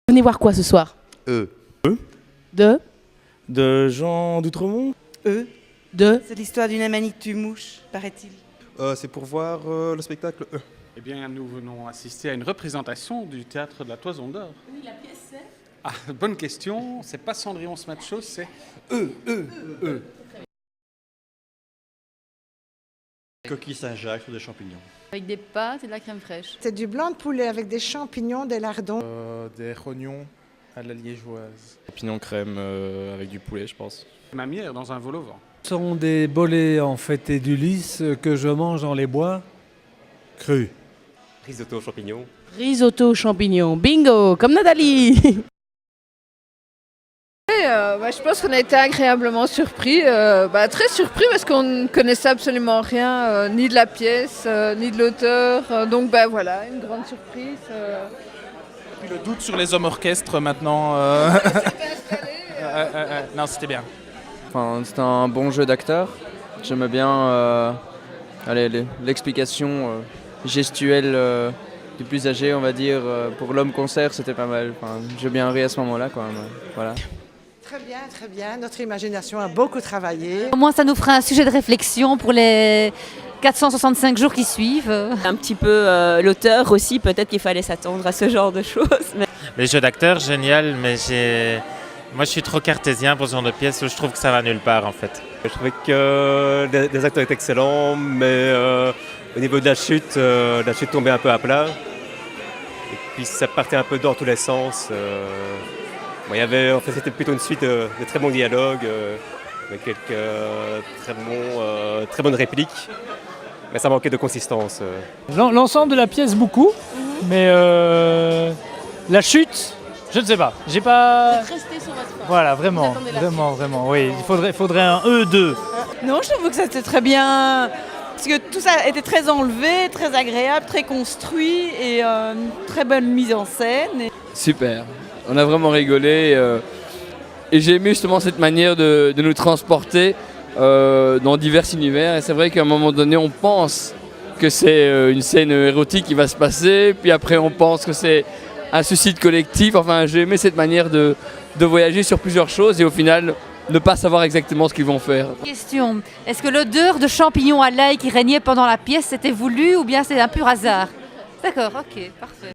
Venez voir quoi ce soir? De Jean d'Outremont. C'est l'histoire d'une amanite mouche, paraît-il. C'est pour voir le spectacle Eh bien, nous venons assister à une représentation du Théâtre de la Toison d'Or. Oui, la pièce c'est... Ah, bonne question. C'est pas Cendrillon Smacho, c'est Coquille Saint-Jacques sur des champignons. Avec des pâtes et de la crème fraîche. C'est du blanc de poulet avec des champignons, des lardons. Des rognons à la liégeoise. Champignons crème avec du poulet, je pense. Mamière dans un vol au vent. Ce sont des bolets en fait et du lys que je mange dans les bois crus. Risotto aux champignons. Risotto aux champignons. Bingo, comme Nathalie. Je pense qu'on a été agréablement surpris, très surpris parce qu'on ne connaissait absolument rien, ni de la pièce, ni de l'auteur. Donc voilà, une grande surprise. Puis le doute sur les hommes orchestres maintenant. Non, c'était bien. Enfin, c'était un bon jeu d'acteur. J'aimais bien l'explication gestuelle du plus âgé, on va dire. Pour l'homme concert, c'était pas mal. Enfin, j'ai bien ri à ce moment-là, quoi. Voilà. Très bien, très bien. Notre imagination a beaucoup travaillé. Au moins, ça nous fera un sujet de réflexion pour les 465 jours qui suivent. Un petit peu l'auteur aussi, peut-être qu'il fallait s'attendre à ce genre de choses. Les jeux d'acteurs, génial, mais moi je suis trop cartésien pour ce genre de pièce où je trouve que ça va nulle part en fait. Je trouvais que les acteurs étaient excellents, mais au niveau de la chute tombait un peu à plat. Et puis ça partait un peu dans tous les sens. C'était plutôt une suite de très bons dialogues, avec quelques très bonnes répliques. Mais ça manquait de consistance. L'ensemble de la pièce beaucoup, mais la chute, je ne sais pas. J'ai pas. Restez sur votre part. Voilà, vraiment, oui. Il faudrait un E2. Non, je trouve que ça c'était très bien. Parce que tout ça était très enlevé, très agréable, très construit et une très bonne mise en scène. Super. On a vraiment rigolé. Et j'ai aimé justement cette manière de nous transporter dans divers univers. Et c'est vrai qu'à un moment donné, on pense que c'est une scène érotique qui va se passer. Puis après, on pense que c'est un suicide collectif. Enfin, j'ai aimé cette manière de voyager sur plusieurs choses et au final, ne pas savoir exactement ce qu'ils vont faire. Question, est-ce que l'odeur de champignons à l'ail qui régnait pendant la pièce, c'était voulu ou bien c'est un pur hasard? D'accord, ok, parfait.